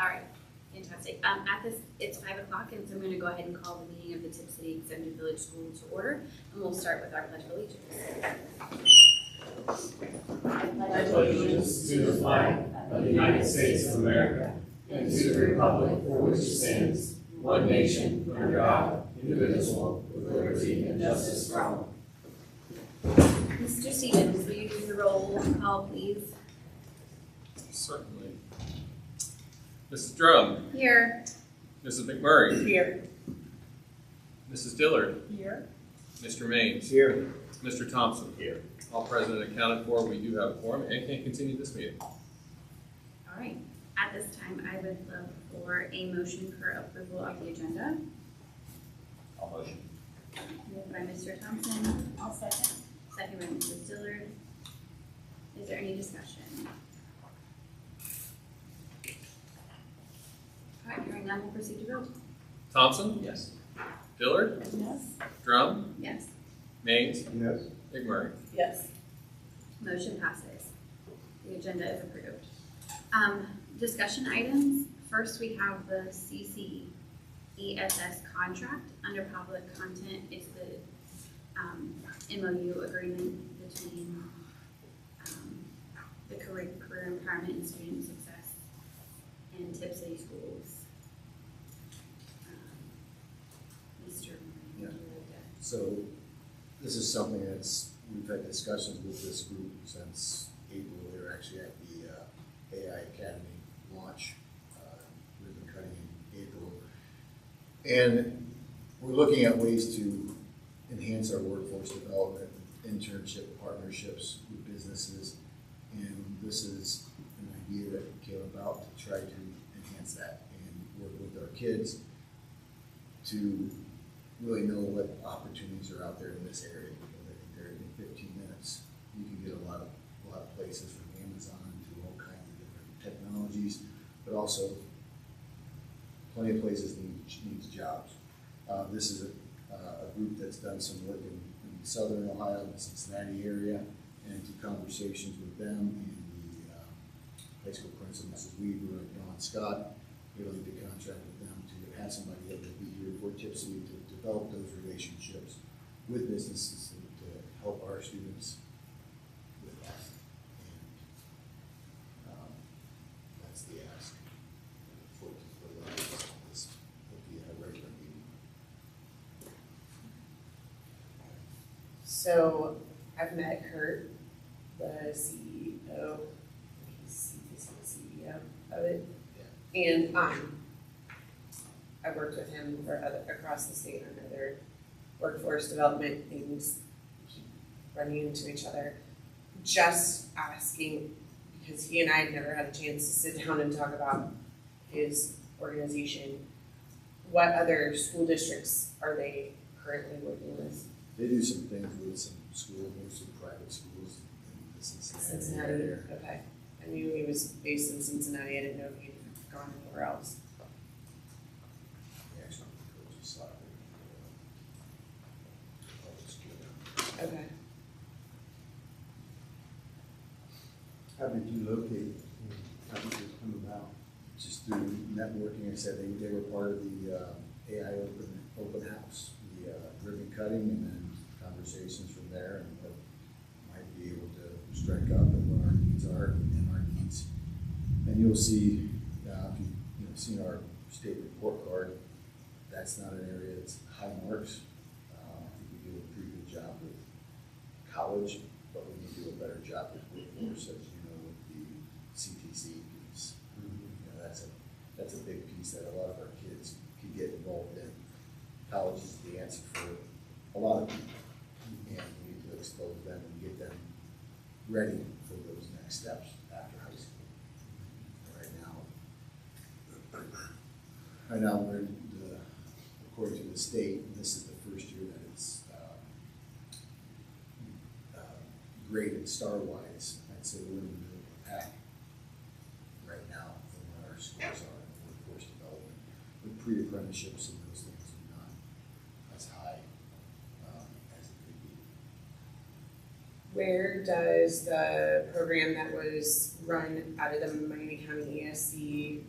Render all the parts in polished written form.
All right, fantastic. At this, it's 5 o'clock, and so I'm going to go ahead and call the meeting of the Tipp City Executive Village School to order, and we'll start with our Pledge of Allegiance. I pledge allegiance to the flag of the United States of America and to the republic for which it stands, one nation, under God, indivisible, with liberty and justice for all. Mr. Stevens, will you do the roll call, please? Certainly. Mrs. Drum. Here. Mrs. McMurray. Here. Mrs. Dillard. Here. Mr. Maines. Here. Mr. Thompson. Here. All present and accounted for. We do have a quorum and can continue this meeting. All right. At this time, I would love for a motion for approval of the agenda. I'll motion. Moved by Mr. Thompson. I'll second. Second by Mrs. Dillard. Is there any discussion? All right, hearing none, we'll proceed to vote. Thompson. Yes. Dillard. Yes. Drum. Yes. Maines. Yes. McMurray. Yes. Motion passes. The agenda is approved. Discussion items. First, we have the CCESS contract. Under public content, it's the MOU agreement between the Career Empowerment and Student Success and Tipp City Schools. Mr. Yeah. would you like to- So this is something we've had discussions with this group since April. They were actually at the AI Academy launch, ribbon cutting in April. And we're looking at ways to enhance our workforce development, internship partnerships with businesses. And this is an idea that came about to try to enhance that and work with our kids to really know what opportunities are out there in this area, because I think they're in 15 minutes. You can get a lot of places from Amazon to all kinds of different technologies, but also plenty of places needs jobs. This is a group that's done some work in southern Ohio, the Cincinnati area, and through conversations with them and the high school principal, Mrs. Weaver and Don Scott, we really did contract with them to have somebody able to be here for Tipp City to develop those relationships with businesses to help our students with that. And that's the ask for this will be a regular meeting. So I've met Kurt, the CEO, he's the CEO of it, and I've worked with him for across the state on other workforce development things, keep running into each other. Just asking, because he and I have never had a chance to sit down and talk about his organization, what other school districts are they currently working with? They do some things with some schools, some private schools in the Cincinnati area. Okay. I knew he was based in Cincinnati. I didn't know if he'd gone anywhere else. He actually coaches soccer. Public school. Okay. How did you locate? How did it come about? Just through networking, I said they were part of the AI open house, the ribbon cutting, and then conversations from there, and what might be able to strike up and what our needs are and our needs. And you'll see, if you've seen our state report card, that's not an area that's high marks. I think we do a pretty good job with college, but we need to do a better job with workforce, as you know, with the CTC piece. That's a big piece that a lot of our kids can get involved in. College is the answer for a lot of people, and we need to expose them and get them ready for those next steps after high school. Right now we're according to the state, and this is the first year that it's graded star-wise. I'd say we're in the middle of the pack right now from where our schools are in workforce development. With pre-apprenticeships and those things are not as high as it could be. Where does the program that was run out of the Miami County ESC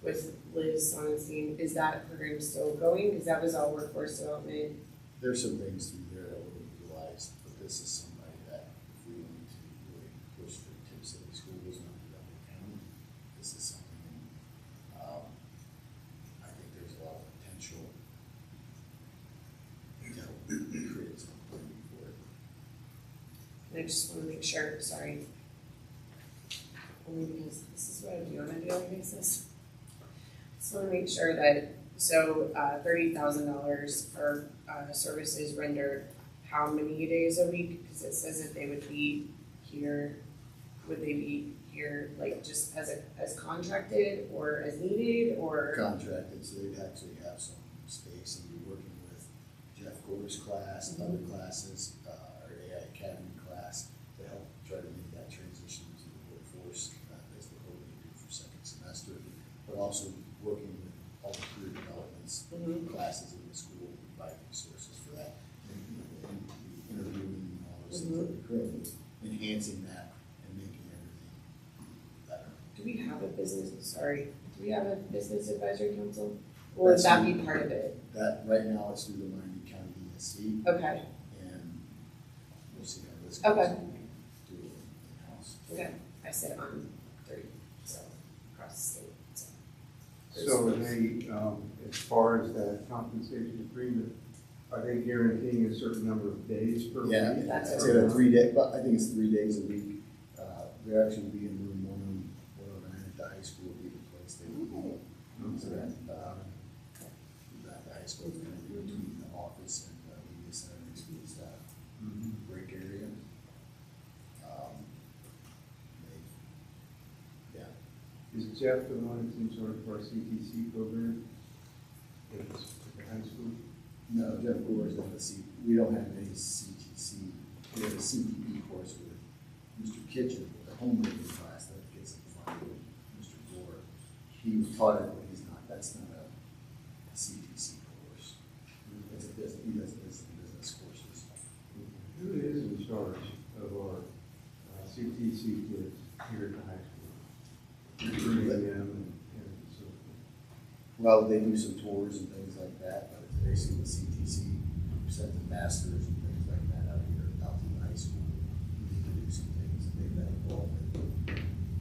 with Liz Sonstein, is that program still going? Because that was all workforce development. There's some things through there that we utilize, but this is somebody that if we want to really push the Tip City schools and Montgomery County, this is something, I think there's a lot of potential to help create something for it. And I just want to make sure, sorry. Only because this is what I do on a daily basis. Just want to make sure that, so $30,000 for services rendered, how many days a week? Because it says that they would be here, would they be here like just as contracted or as needed or? Contracted, so they'd actually have some space and be working with Jeff Gore's class, other classes, our AI Academy class to help try to make that transition to the workforce as the hoping to do for second semester, but also working with all the career developments classes in the school, provide resources for that, and interviewing and all those things that we could, enhancing that and making everything better. Do we have a business advisory council? Or would that be part of it? That, right now, it's through the Miami County ESC, Okay, and we'll see how this goes. Okay. Do it in-house. okay. I sit on 30, so across the state, so. So are they, as far as that compensation agreement, are they guaranteeing a certain number of days per week? Yeah, That's it's it. a 3 day, but I think it's 3 days a week. They're actually be in room 109 at the high school, will be the place they will be. So that, the high school is gonna be between the office and the media center and school staff break area. Yeah, Is Jeff the one that's in charge of our CTC program? At the high school? no, Jeff Gore is not a we don't have any CTC. We have a CTP course with Mr. Kitchen, the home living class that gets in front of Mr. Gore. He was taught it, but he's not, that's not a CTC course. It's a business, he does business courses. Who is in charge of our CTC kids here at the high school? Recruiting them and so forth. Well, they do some tours and things like that, but it's basically the CTC, sent the masters and things like that out here, out to the high school. We need to do some things, and they've been involved in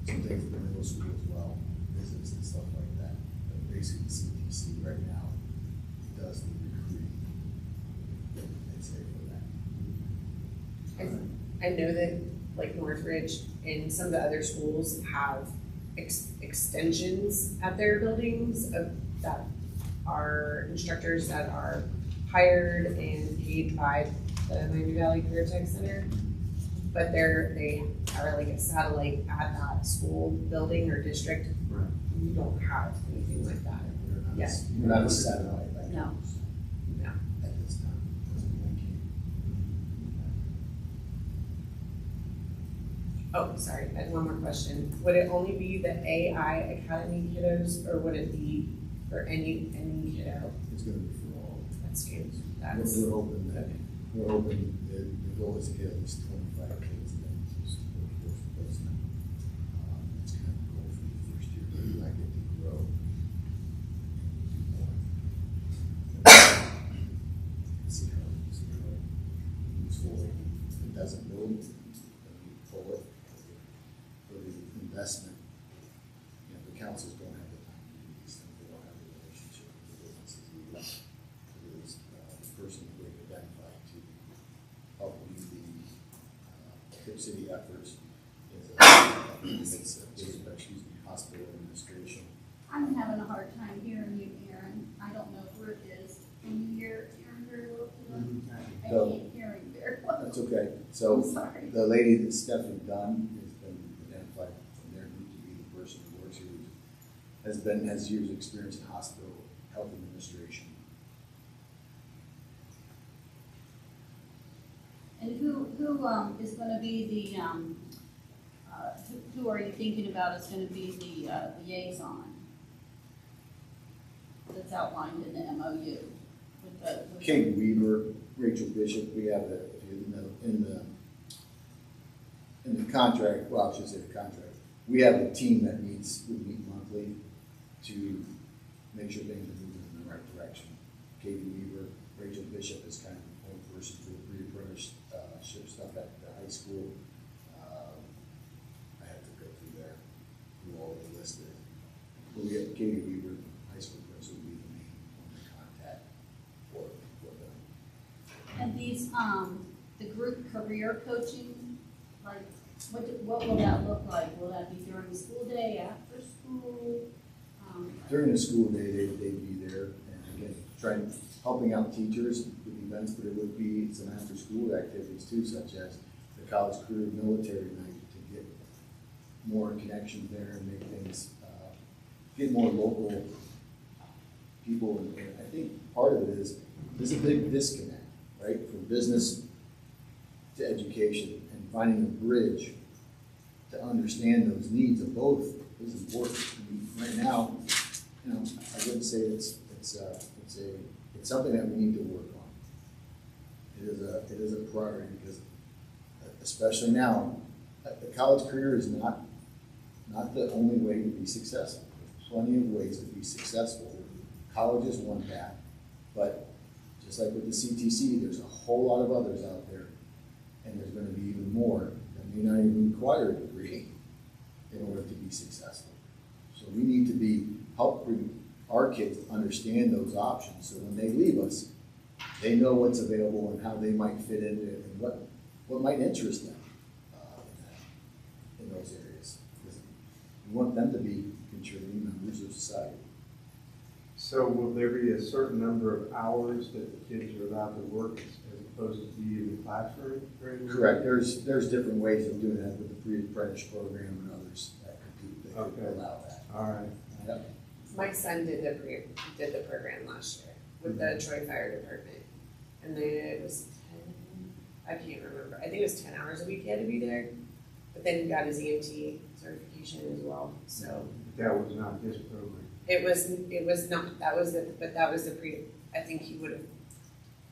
some things in the middle school as well, visits and stuff like that. But basically, the CTC right now does the recruiting, I'd say, for that. I know that like Northridge and some of the other schools have extensions at their buildings that are instructors that are hired and paid by the Miami Valley Career Tech Center. But they are like a satellite at that school building or district. Right. We don't have anything like that. We're not, Yes. we're not a satellite like No. ours No. at this time. Oh, sorry, I had one more question. Would it only be the AI Academy kiddos or would it be for any kiddo? It's gonna be for all. That's good. We're That's, hoping that, the goal is to get at least 25 kids and then just workforce replacement. It's kind of the goal for the first year, but we might get to grow and do more. See how it moves forward. If it doesn't build, then we pull it. For the investment, you know, the councils don't have the time to do these things, they don't have the relationship with the businesses either. Is the person that we've identified to help lead the Tip City efforts is hospital administration. I'm having a hard time hearing you, Aaron. I don't know where it is. Can you hear Aaron very well today? I So- can't hear him very well. That's okay. I'm So sorry. the lady that's Stephanie Dunn has been identified from their group to be the person who works here, has years of experience in hospital health administration. And who is gonna be the, who are you thinking about is gonna be the liaison? That's outlined in the MOU with the. Kate Weaver, Rachel Bishop, we have in the contract, well, I should say the contract, we have a team that we meet monthly to make sure things are moving in the right direction. Katie Weaver, Rachel Bishop is kind of the point person for the pre-apprenticeship stuff at the high school. I have to go through there, who all they listed. We'll get Katie Weaver, high school person, will be the main point of contact for them. And these, the group career coaching, like, what will that look like? Will that be during the school day, after school? During the school day, they'd be there, and again, helping out teachers with events, but it would be some after-school activities too, such as the college career military night to get more connections there and make things, get more local people. And I think part of it is, there's a big disconnect, right, from business to education, and finding a bridge to understand those needs of both is important. I mean, right now, you know, I wouldn't say it's something that we need to work on. It is a priority because, especially now, the college career is not the only way to be successful. There's plenty of ways to be successful. College is one path, but just like with the CTC, there's a whole lot of others out there, and there's going to be even more that may not even require a degree in order to be successful. So we need to help our kids understand those options, so when they leave us, they know what's available and how they might fit into it and what might interest them in those areas. Because we want them to be contributing members of society. So will there be a certain number of hours that the kids are allowed to work as opposed to be in the classroom? Correct. There's different ways of doing that with the pre-apprentice program and others that could allow that. All right. Yep. My son did the program last year with the Troy Fire Department, and then it was 10. I can't remember. I think it was 10 hours a week he had to be there, but then he got his EMT certification as well. So That was not his program. it was not. That was the pre. I think he would have.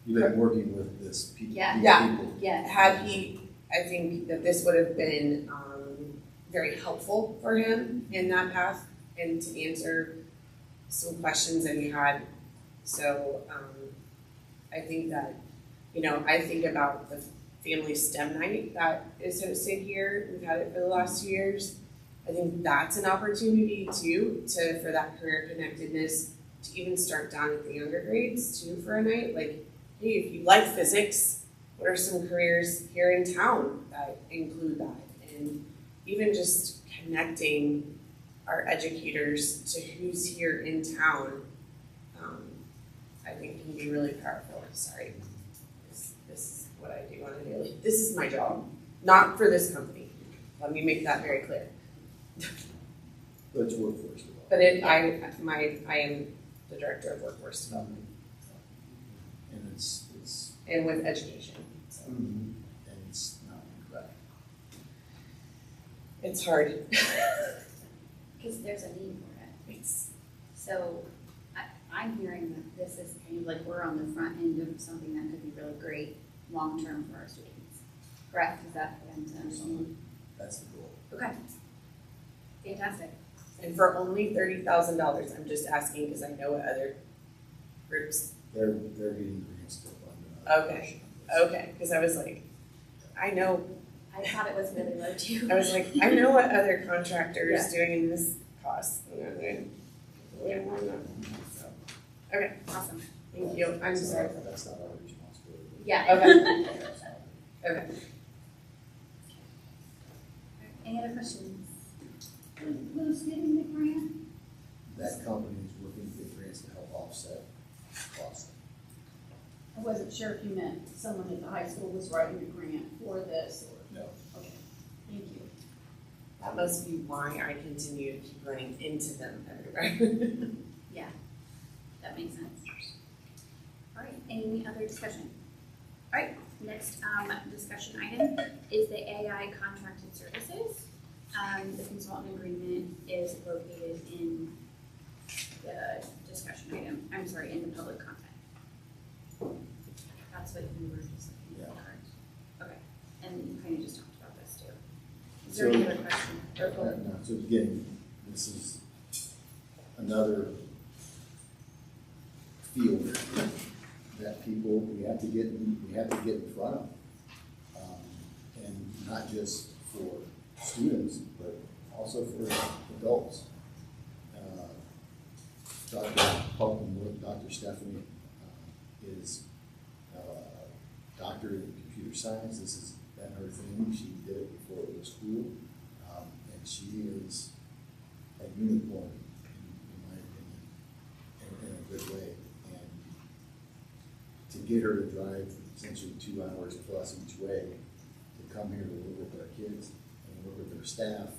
You've been working with this people. Yeah. People. Yes. Had he, I think that this would have been very helpful for him in that path and to answer some questions that he had. So I think that, I think about the family STEM night that is hosted here. We've had it for the last 2 years. I think that's an opportunity too, for that career connectedness to even start down at the younger grades too for a night. Like, hey, if you like physics, what are some careers here in town that include that? And even just connecting our educators to who's here in town, I think can be really powerful. Sorry, this is what I do on a daily. This is my job, not for this company. Let me make that very clear. But it's workforce development. But I am the director of workforce development And it's and with education. So and it's not correct. it's hard. Because there's a need for it. It's So I'm hearing that this is kind of like we're on the front end of something that could be really great long-term for our students. Correct? Is that what I'm understanding? That's the goal. Okay. Fantastic. and for only $30,000. I'm just asking because I know what other groups. They're getting grants to fund. Okay. Okay, because I was like, I know. I thought it was really low too. I was like, I know what other contractors doing in this cost. And they're way more than that. So, okay, Awesome. thank you. I'm sorry. That's not our responsibility. Yeah. Okay. Okay. Any other questions? Who's getting the grant? That company is working to get grants to help offset costs. I wasn't sure if you meant someone at the high school was writing a grant for this or. No. Okay, thank you. That must be why I continue to keep running into them everywhere. Yeah, that makes sense. All right, any other discussion? All right, next discussion item is the AI contracted services. The consultant agreement is located in the discussion item, I'm sorry, in the public content. That's what you were just looking at, correct? Okay, and you kind of just talked about this too. Is there any other question? Or go ahead. No, so again, this is another field that we have to get in front of. And not just for students, but also for adults. Dr. Stephanie is a doctorate in computer science. This has been her thing. She did it before it was cool. And she is a unicorn, in my opinion, in a good way. And to get her to drive essentially 2 hours plus each way to come here to work with our kids and work with our staff,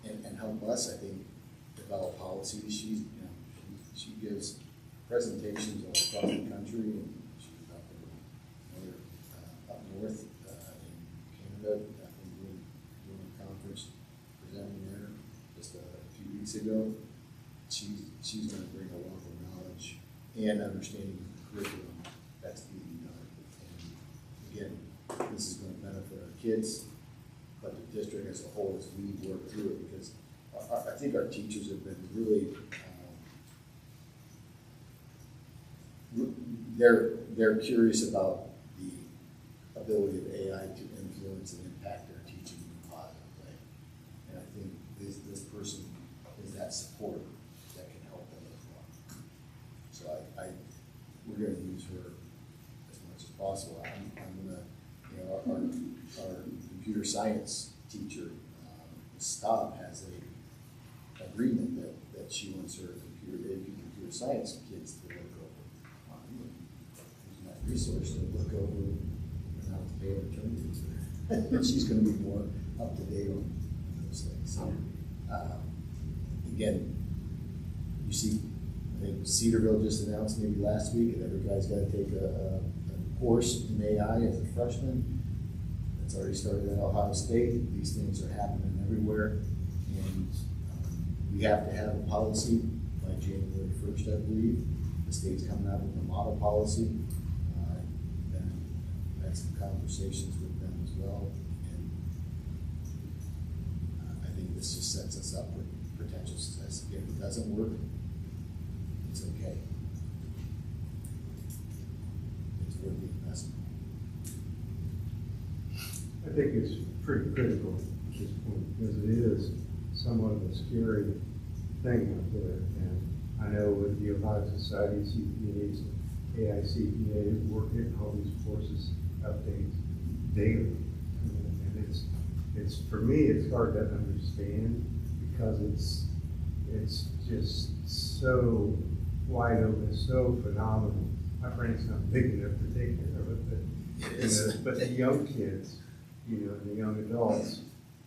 and help us, I think, develop policies. She gives presentations all across the country, and she's up north in Canada. I've been doing a conference presenting there just a few weeks ago. She's going to bring a wealth of knowledge and understanding of the curriculum that's being done. And again, this is going to benefit our kids, but the district as a whole as we work through it, because I think our teachers have been really, they're curious about the ability of AI to influence and impact their teaching in a positive way. And I think this person is that support that can help them as well. So we're going to use her as much as possible. I'm going to, our computer science teacher, Staub, has a agreement that she wants her computer science kids to look over. Using that resource to look over and how to pay her attorney. And she's going to be more up to date on those things. So, again, you see, I think Cedarville just announced maybe last week that every guy's got to take a course in AI as a freshman. It's already started at Ohio State. These things are happening everywhere. And we have to have a policy by January 1st, I believe. The state's coming out with a model policy. And I've had some conversations with them as well. And I think this just sets us up with potential success. If it doesn't work, it's okay. It's worth the investment. I think it's pretty critical at this point, because it is somewhat of a scary thing out there. And I know with the Ohio Society of CPAs, AICPA, we're getting all these courses updates daily. And it's for me, it's hard to understand, because it's just so wide open, so phenomenal. My brain's not big enough to take care of it, but the young kids, the young adults,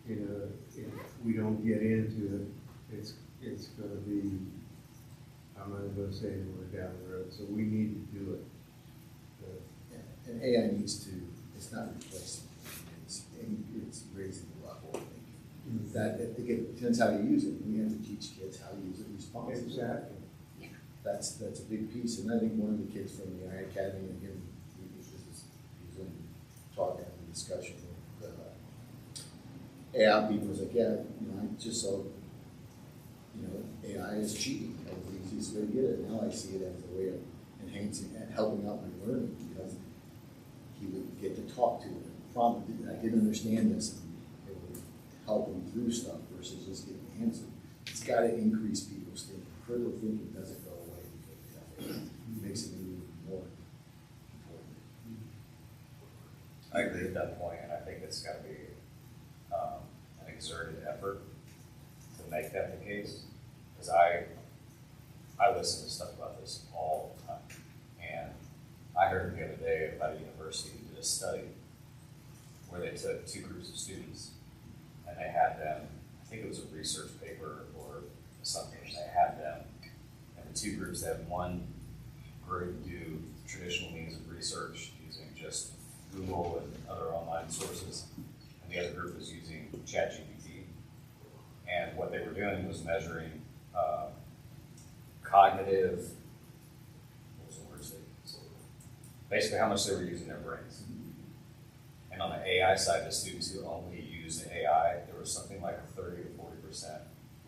if we don't get into it, it's going to be, I'm not going to say we're down the road, so we need to do it. And AI needs to, it's not replacing, it's raising the level of thinking. That, I think it depends how you use it. We have to teach kids how to use it responsibly. Exactly. That's a big piece. And I think one of the kids from the AI Academy, and again, he's in talking in the discussion with AI people, was like, yeah, I just saw, AI is cheating. That was the easiest way to get it. Now I see it as a way of enhancing and helping out my learning, because he would get to talk to it and prompt it. I didn't understand this, and it would help him through stuff versus just getting the answer. It's got to increase people's thinking. Critical thinking doesn't go away, because it makes it even more important. I agree with that point, and I think it's got to be an exerted effort to make that the case. Because I listen to stuff about this all the time, and I heard the other day about a university who did a study where they took two groups of students and they had them, I think it was a research paper or something, and they had them, and the two groups, they had one group do traditional means of research using just Google and other online sources, and the other group was using ChatGPT. And what they were doing was measuring cognitive, what was the word they used? Basically how much they were using their brains. And on the AI side, the students who only used AI, there was something like 30 to 40%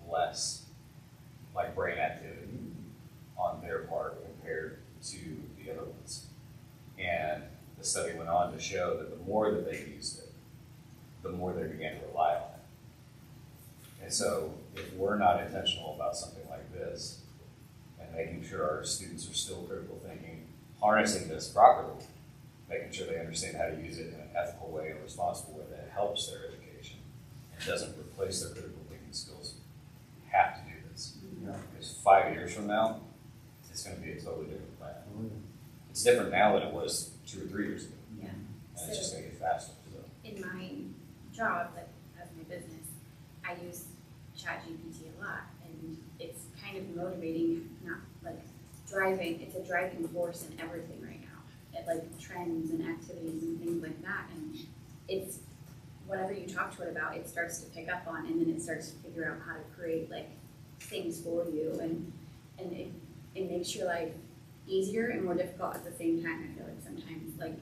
less like brain activity on their part compared to the other ones. And the study went on to show that the more that they used it, the more they began to rely on it. And so if we're not intentional about something like this and making sure our students are still critical thinking, harnessing this properly, making sure they understand how to use it in an ethical way and responsible way that helps their education and doesn't replace their critical thinking skills, we have to do this. Because 5 years from now, it's going to be a totally different plan. It's different now than it was 2 or 3 years ago. Yeah. And it's just going to get faster. So. In my job, like as my business, I use ChatGPT a lot, and it's kind of motivating, not like driving. It's a driving force in everything right now. It like trends and activities and things like that, and it's whatever you talk to it about, it starts to pick up on, and then it starts to figure out how to create like things for you, and it makes your life easier and more difficult at the same time. I feel like sometimes like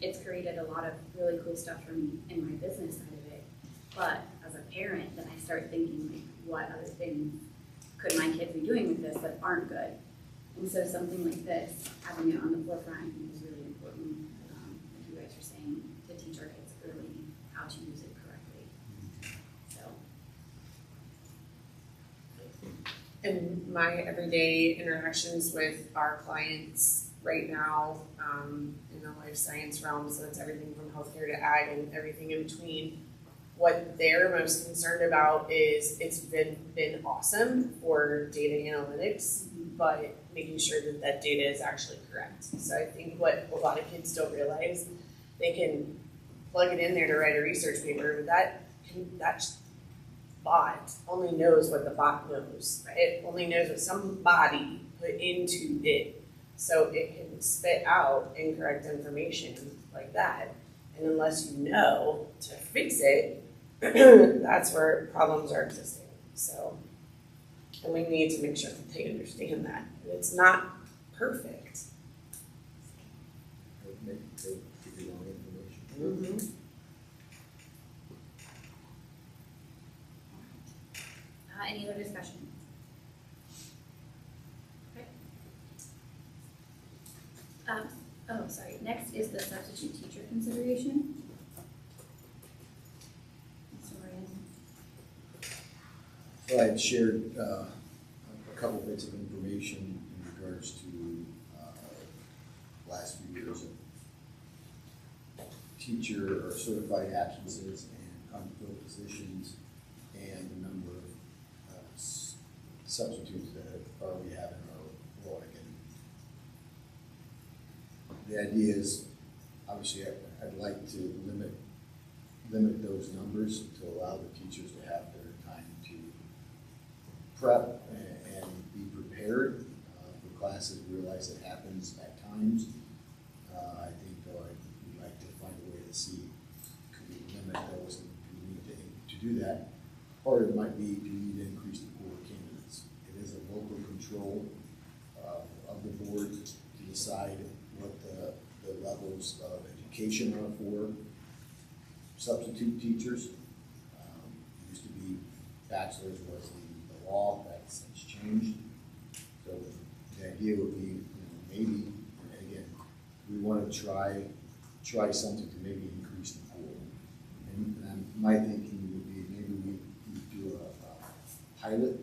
it's created a lot of really cool stuff for me in my business side of it, but as a parent, then I start thinking like, what other things could my kids be doing with this that aren't good? And so something like this, having it on the forefront, I think is really important. Like you guys are saying, to teach our kids early how to use it correctly. So. In my everyday interactions with our clients right now, in the life science realm, so it's everything from healthcare to ag and everything in between, what they're most concerned about is it's been awesome for data analytics, but making sure that that data is actually correct. So I think what a lot of kids don't realize, they can plug it in there to write a research paper, but that bot only knows what the bot knows. It only knows what somebody put into it. So it can spit out incorrect information like that. And unless you know to fix it, that's where problems are existing. So, and we need to make sure that they understand that. It's not perfect. They give you wrong information. Mm-hmm. Any other discussion? Okay. Oh, sorry. Next is the substitute teacher consideration. So I had shared a couple bits of information in regards to last few years of teacher or certified absences and unfilled positions, and the number of substitutes that we have in our role. The idea is, obviously, I'd like to limit those numbers to allow the teachers to have their time to prep and be prepared for classes. Realize it happens at times. I think, though, I'd like to find a way to see, could we limit those, and do we need to do that? Or it might be, do we need to increase the pool of candidates? It is a local control of the board to decide what the levels of education are for substitute teachers. It used to be bachelor's was the law, that's changed. So the idea would be, maybe, and again, we want to try something to maybe increase the pool. And my thinking would be maybe we do a pilot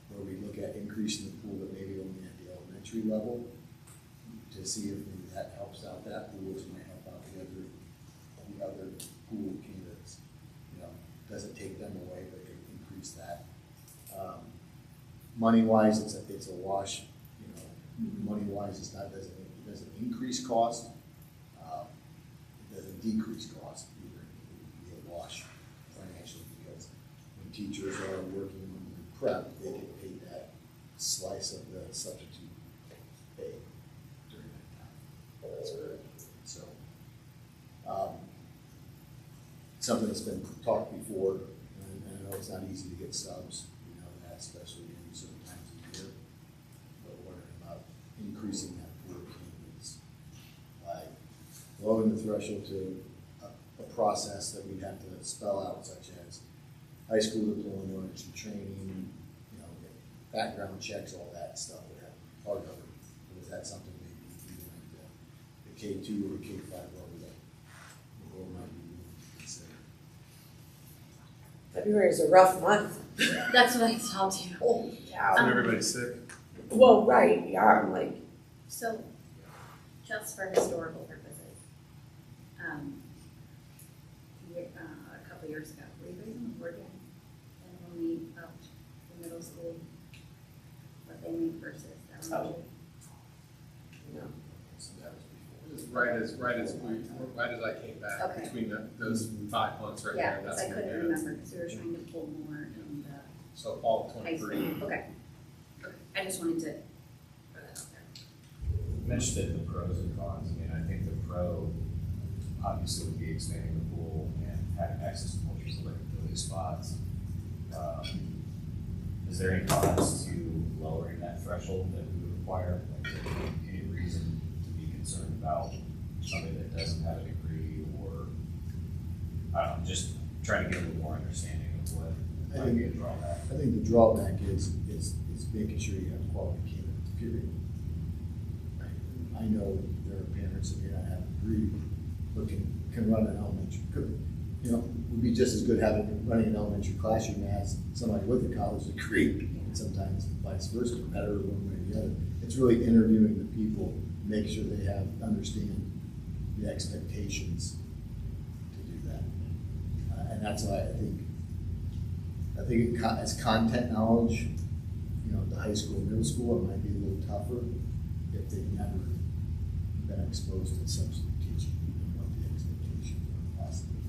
where we look at increasing the pool, but maybe only at the elementary level, to see if maybe that helps out that pool, which might help out the other pool candidates. Doesn't take them away, but it increase that. Money wise, it's a wash. Money wise, it doesn't increase cost. It doesn't decrease cost either. It would be a wash financially, because when teachers are working on the prep, they get paid that slice of the substitute pay during that time. That's correct. So, something that's been talked before, and I know it's not easy to get subs, that especially in certain times of the year, but worrying about increasing that pool of candidates by lowering the threshold to a process that we'd have to spell out, such as high school diploma, some training, background checks, all that stuff would have part of it. But is that something maybe even like the K2 or K5 level that the board might be willing to consider? February is a rough month. That's what I told you. Oh, yeah. And everybody's sick. Well, right, yeah, I'm like, So, just for historical purposes, a couple years ago, were you guys on the board yet? And when we upped the middle school, what they made versus elementary? no. So that was before. It was right as I came back, Okay. between those 5 months right Yeah, there, because that's I when couldn't we did it. remember, because we were trying to pull more in the So fall of high school. 23. Okay. Okay, I just wanted to throw that out there. You mentioned the pros and cons. I mean, I think the pro obviously would be expanding the pool and having access to more utility spots. Is there any cons to lowering that threshold that we would require? Like, is there any reason to be concerned about somebody that doesn't have a degree, or I don't know, just trying to get a little more understanding of what might be a drawback? I think the drawback is making sure you have quality candidates, period. I know there are parents that may not have a degree, but can run an elementary, would be just as good running an elementary classroom as somebody with a college degree, and sometimes vice versa, better one way or the other. It's really interviewing the people, make sure they understand the expectations to do that. And that's why I think as content knowledge, the high school, middle school, it might be a little tougher if they've never been exposed to substitute teaching, what the expectations are possibly.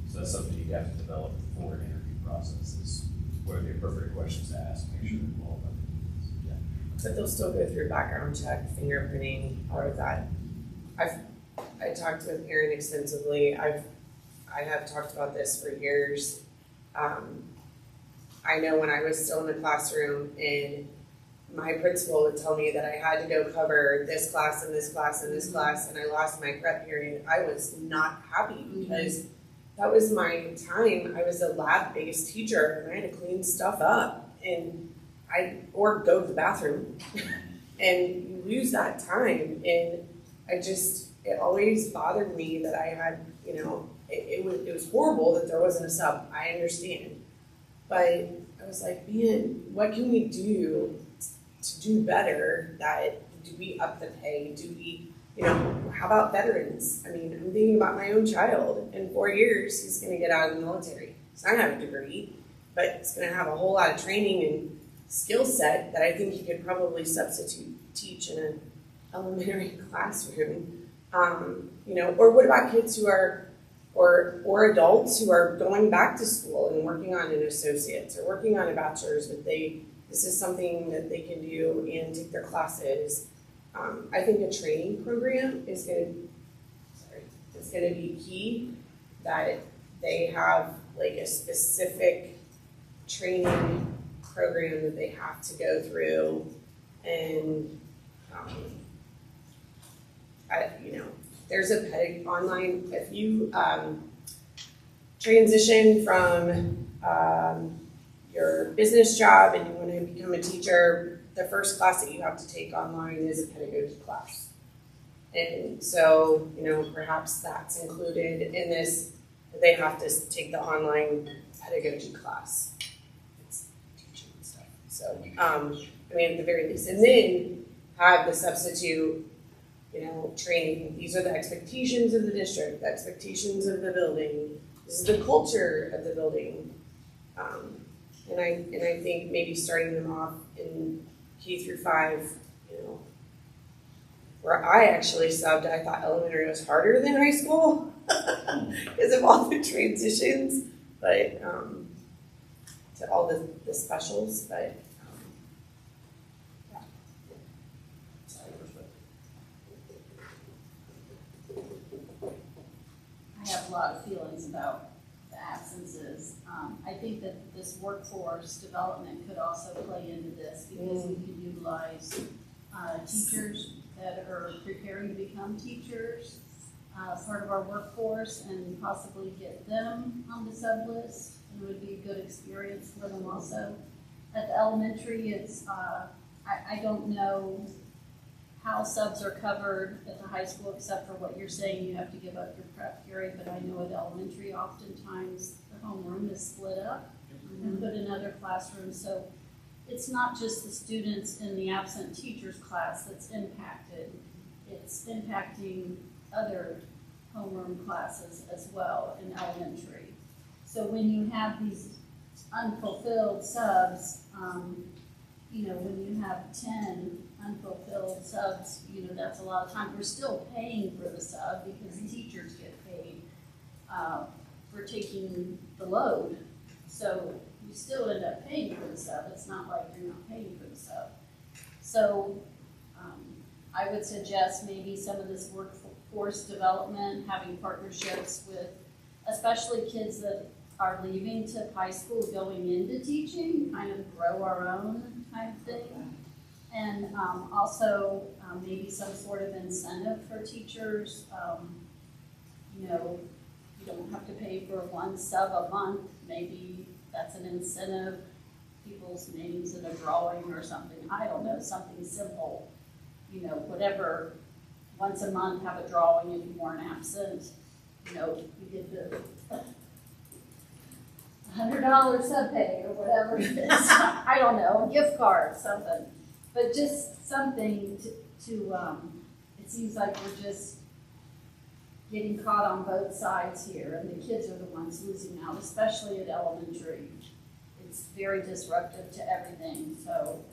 So that's something you have to develop for an interview process, is what are the appropriate questions to ask, make sure they're qualified. But they'll still go through background check, fingerprinting, all of that. I talked with Erin extensively. I have talked about this for years. I know when I was still in the classroom and my principal would tell me that I had to go cover this class and this class and this class, and I lost my prep period, I was not happy because that was my time. I was a lab-based teacher and I had to clean stuff up or go to the bathroom and you lose that time. And it always bothered me that I had, it was horrible that there wasn't a sub. I understand. But I was like, man, what can we do to do better? Do we up the pay? Do we, how about veterans? I mean, I'm thinking about my own child. In 4 years, he's going to get out of the military. He's not going to have a degree, but he's going to have a whole lot of training and skill set that I think he could probably substitute teach in an elementary classroom. Or what about kids who are or adults who are going back to school and working on an associate's or working on a bachelor's, but this is something that they can do and take their classes. I think a training program is going to be key, that they have like a specific training program that they have to go through, and there's a online, if you transition from your business job and you want to become a teacher, the first class that you have to take online is a pedagogy class. And so, perhaps that's included in this, that they have to take the online pedagogy class. It's teaching and stuff. So, at the very least, and then have the substitute training. These are the expectations of the district, the expectations of the building. This is the culture of the building. And I think maybe starting them off in K through 5, where I actually subbed, I thought elementary was harder than high school because of all the transitions, but to all the specials, but I have a lot of feelings about the absences. I think that this workforce development could also play into this, because we could utilize teachers that are preparing to become teachers, part of our workforce, and possibly get them on the sub list. It would be a good experience for them also. At the elementary, it's, I don't know how subs are covered at the high school, except for what you're saying, you have to give up your prep period, but I know at elementary, oftentimes the homeroom is split up and put in other classrooms, so it's not just the students in the absent teachers class that's impacted, it's impacting other homeroom classes as well in elementary. So when you have these unfulfilled subs, you know, when you have 10 unfulfilled subs, you know, that's a lot of time. We're still paying for the sub because the teachers get paid for taking the load. So you still end up paying for the sub. It's not like you're not paying for the sub. So I would suggest maybe some of this workforce development, having partnerships with, especially kids that are leaving to high school, going into teaching, kind of grow our own type thing. And also maybe some sort of incentive for teachers. You know, you don't have to pay for one sub a month. Maybe that's an incentive, people's names in a drawing or something. I don't know, something simple. You know, whatever, once a month have a drawing if you weren't absent. You know, you get the $100 sub pay or whatever it is. I don't know, a gift card, something. But just something to it seems like we're just getting caught on both sides here, and the kids are the ones losing out, especially at elementary. It's very disruptive to everything, so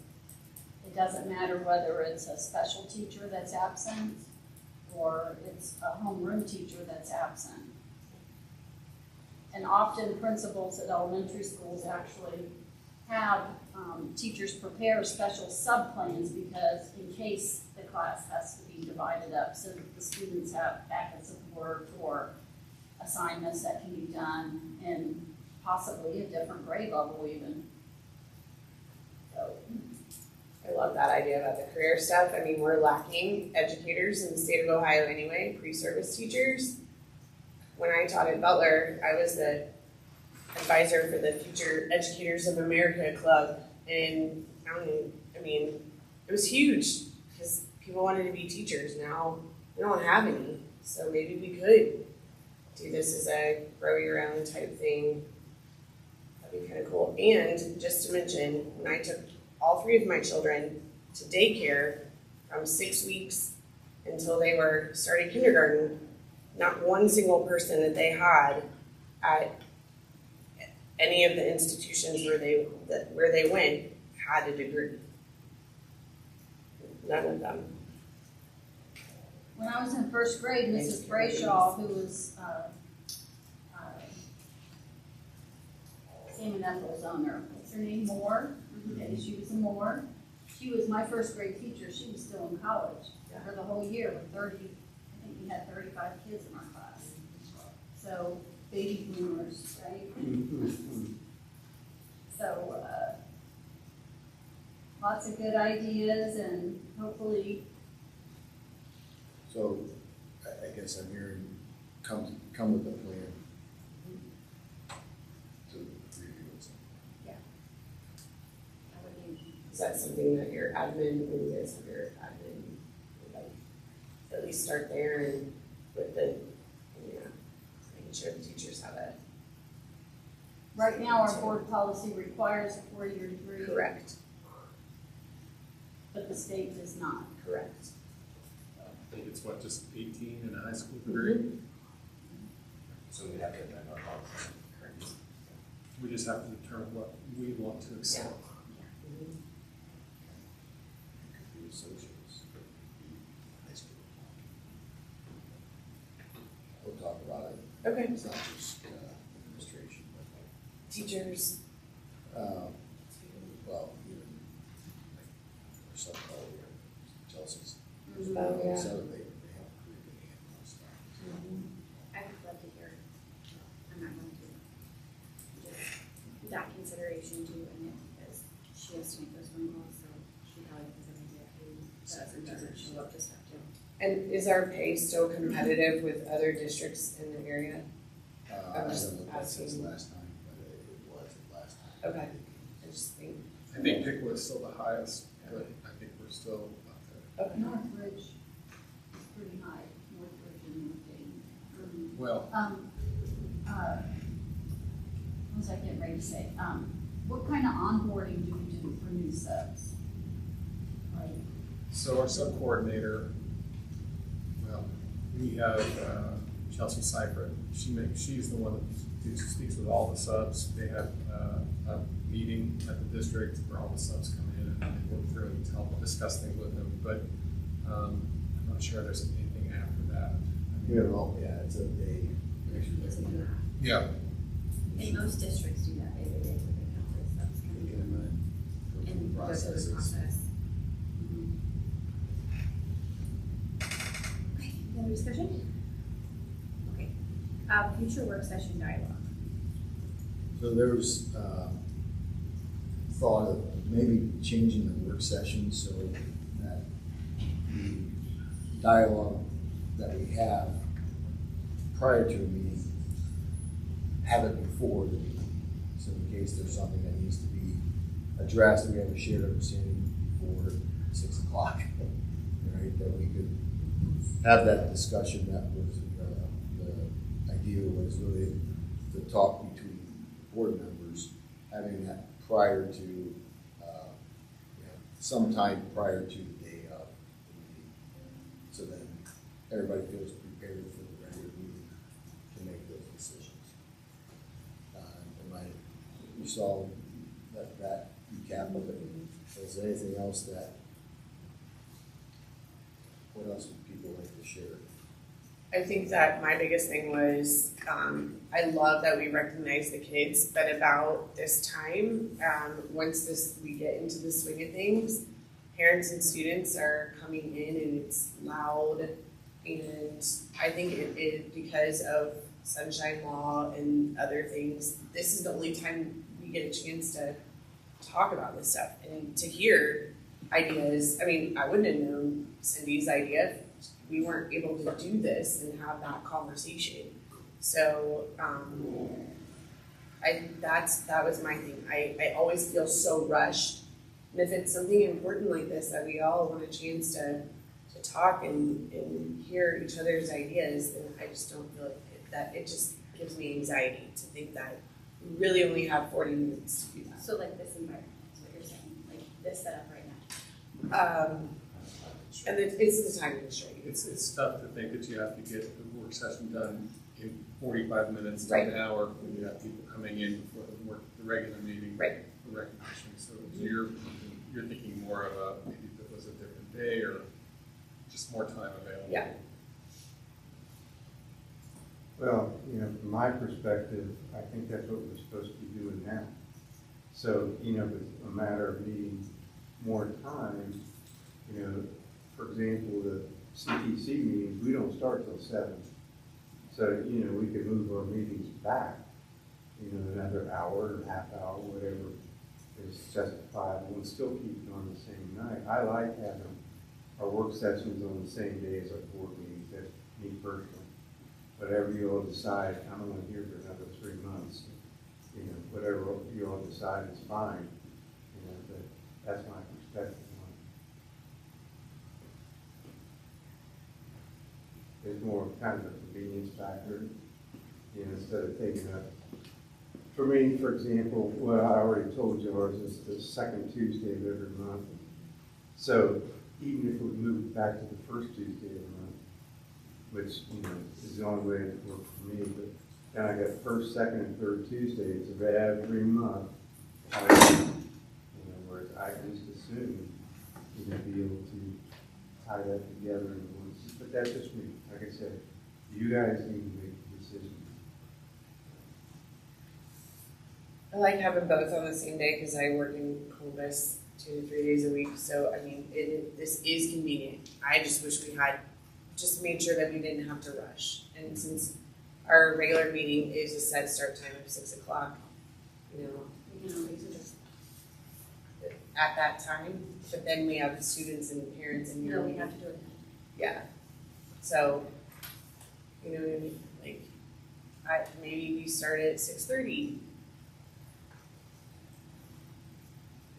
it doesn't matter whether it's a special teacher that's absent or it's a homeroom teacher that's absent. And often principals at elementary schools actually have teachers prepare special sub-plans because in case the class has to be divided up so that the students have packets of work or assignments that can be done in possibly a different grade level even. So. I love that idea about the career stuff. I mean, we're lacking educators in the state of Ohio anyway, pre-service teachers. When I taught at Butler, I was the advisor for the Future Educators of America Club in county. I mean, it was huge because people wanted to be teachers. Now we don't have any, so maybe we could do this as a grow your own type thing. That'd be kind of cool. And just to mention, when I took all 3 of my children to daycare from 6 weeks until they were starting kindergarten, not one single person that they had at any of the institutions where they went had a degree. None of them. When I was in first grade, Mrs. Brayshaw, who was Sam and Ethel's owner, what's her name, Moore? Okay, she was a Moore. She was my first grade teacher. She was still in college for the whole year with 30, I think we had 35 kids in our class. So baby boomers, right? So lots of good ideas and hopefully. So I guess I'm hearing come with a plan to review it. Is that something that your admin, when you guys have your admin, would like at least start there and with the, making sure the teachers have it? Right now, our board policy requires a 4-year degree. Correct. But the state does not. Correct. I think it's what, just 18 in a high school degree? So we have to amend our policy. Correct. We just have to determine what we want to accept. It could be associates, it could be high school. We'll talk about it. Okay. It's not just administration, but Teachers. well, even like our subcommittee or Chelsea's. Oh, yeah. So they have a pretty good handle on stuff. I would love to hear, I'm not going to, just that consideration too, and it, because she has to make those phone calls, so she probably has an idea who does and doesn't show up to stuff too. And is our pay still competitive with other districts in the area? I I'm just haven't looked at this asking. last time, but it was last time. Okay. I just think I think Pickwood's still the highest, but I think we're still up there. Northridge is pretty high, Northridge and North Dayton. Well, What was I getting ready to say? What kind of onboarding do we do for new subs? Like, so our sub-coordinator, well, we have Chelsea Seifert. She's the one that speaks with all the subs. They have a meeting at the district where all the subs come in and they work through and discuss things with them. But I'm not sure there's anything after that. We have all, yeah, it's a day. Yeah. And most districts do that, they count their subs We coming can in go through and the go through the processes. process. Okay, any other discussion? Okay, future work session dialogue. So there's thought of maybe changing the work session so that the dialogue that we have prior to a meeting, have it before the meeting. So in case there's something that needs to be addressed, we have a shared understanding before 6 o'clock, right? That we could have that discussion. That was the idea was really the talk between board members, having that prior to, sometime prior to the day of the meeting. So then everybody feels prepared for the regular meeting to make those decisions. You saw that recap of it. Is there anything else what else would people like to share? I think that my biggest thing was, I love that we recognize the kids, but about this time, once we get into the swing of things, parents and students are coming in and it's loud. And I think it because of sunshine law and other things, this is the only time we get a chance to talk about this stuff and to hear ideas. I mean, I wouldn't have known Cindy's idea if we weren't able to do this and have that conversation. So that was my thing. I always feel so rushed. And if it's something important like this that we all want a chance to talk and hear each other's ideas, then I just don't feel like it just gives me anxiety to think that we really only have 40 minutes to do that. So like this environment is what you're saying, like this setup right now. And it's the time constraint. It's tough to think that you have to get the work session done in 45 minutes to Right. an hour when you have people coming in before the regular meeting Right. for recognition. So you're thinking more of maybe if it was a different day or just more time available. Yeah. Well, from my perspective, I think that's what we're supposed to be doing now. So, if it's a matter of needing more time, for example, the CTC meetings, we don't start till 7. So, we could move our meetings back, another hour or half hour, whatever is justifiable, and still keep it on the same night. I like having our work sessions on the same day as our board meetings, that's me personally. Whatever you all decide, I'm only here for another 3 months. Whatever you all decide is fine. But that's my perspective on it. It's more kind of a convenience factor, instead of taking up. For me, for example, what I already told yours is the second Tuesday of every month. So even if we move back to the first Tuesday of the month, which, is the only way it works for me, but then I got first, second, and third Tuesdays of every month. Whereas I just assume you're going to be able to tie that together in one. But that's just me. Like I said, you guys need to make the decision. I like having both on the same day because I work in Columbus 2 to 3 days a week. So, I mean, this is convenient. I just wish we had just made sure that we didn't have to rush. And since our regular meeting is a set start time of 6 o'clock, We can always just, at that time, but then we have the students and parents in here. we have to do it. Yeah. So, what I mean? Like, maybe we start at 6:30.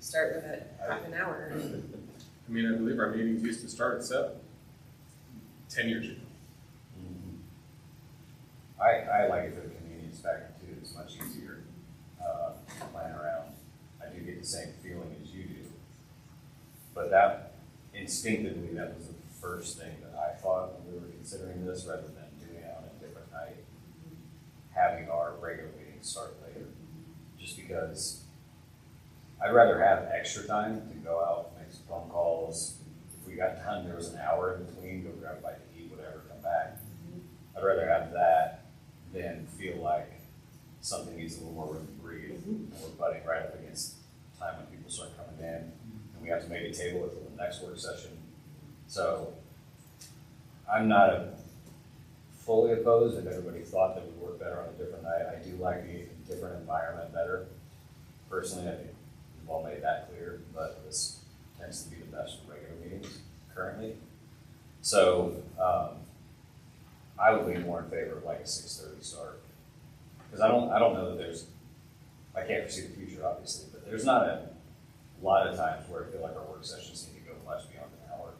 start with a half an hour. I mean, I believe our meetings used to start at 7, 10 years ago. I like it for the convenience factor too, it's much easier, to plan around. I do get the same feeling as you do. But that, instinctively, that was the first thing that I thought when we were considering this, rather than doing it on a different night, having our regular meetings start later. Just because I'd rather have extra time to go out, make some phone calls. If we got done, there was an hour in between, go grab a bite to eat, whatever, come back. I'd rather have that than feel like something needs a little more room to breathe. And we're butting right up against time when people start coming in, and we have to maybe table it for the next work session. So I'm not fully opposed if everybody thought that would work better on a different night. I do like the different environment better. Personally, I think we've all made that clear, but this tends to be the best for regular meetings currently. So I would lean more in favor of like a 6:30 start. Because I don't know that there's, I can't foresee the future obviously, but there's not a lot of times where I feel like our work sessions need to go much beyond an hour.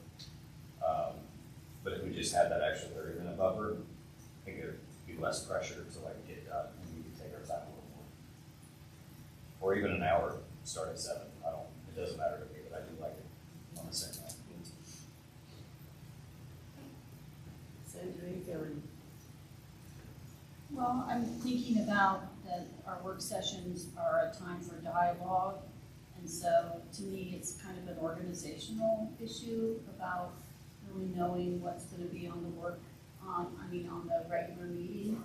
But if we just had that extra 30-minute buffer, I think there'd be less pressure to like get done and we could take our time a little more. Or even an hour, start at 7. It doesn't matter to me, but I do like it on the same night. So how are you feeling? Well, I'm thinking about that our work sessions are a time for dialogue. And so to me, it's kind of an organizational issue about really knowing what's going to be on the regular meeting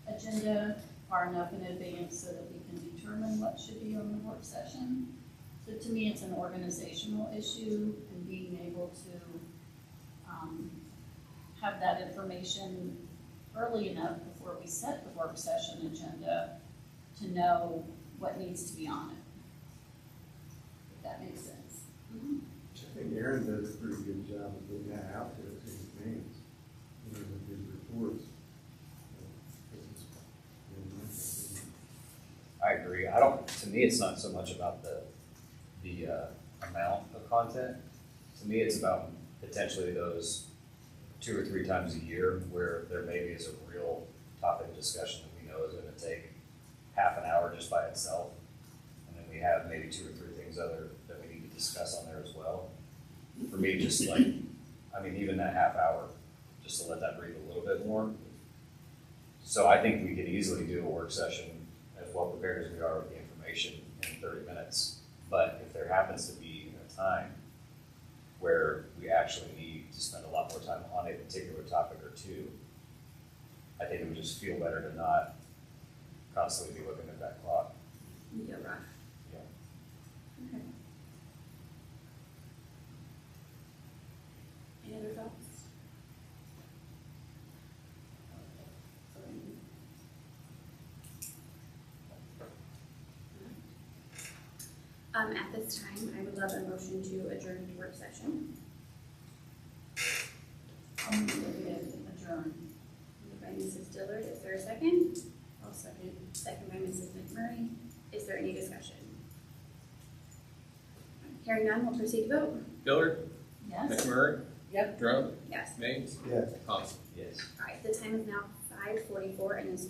agenda far enough in advance so that we can determine what should be on the work session. So to me, it's an organizational issue, and being able to have that information early enough before we set the work session agenda to know what needs to be on it. If that makes sense. I think Aaron does a pretty good job of getting that out to us in advance, with his reports. I agree. To me, it's not so much about the amount of content. To me, it's about potentially those 2 or 3 times a year where there maybe is a real topic discussion that we know is going to take half an hour just by itself. And then we have maybe 2 or 3 things other that we need to discuss on there as well. For me, just like, even that half hour, just to let that breathe a little bit more. So I think we could easily do a work session as well prepared as we are with the information in 30 minutes. But if there happens to be a time where we actually need to spend a lot more time on a particular topic or two, I think it would just feel better to not constantly be looking at that clock. You feel rough. Yeah. Okay. Any other thoughts? At this time, I would love a motion to adjourn the work session. I'm going to adjourn. Moved by Mrs. Dillard, is there a second? I'll second. Second by Mrs. McMurray. Is there any discussion? Hearing none, we'll proceed to vote. Dillard, Yes? McMurray, Yep. Drum, Yes. Maines, Yes. Thompson. Yes. All right, the time is now 5:44 and this work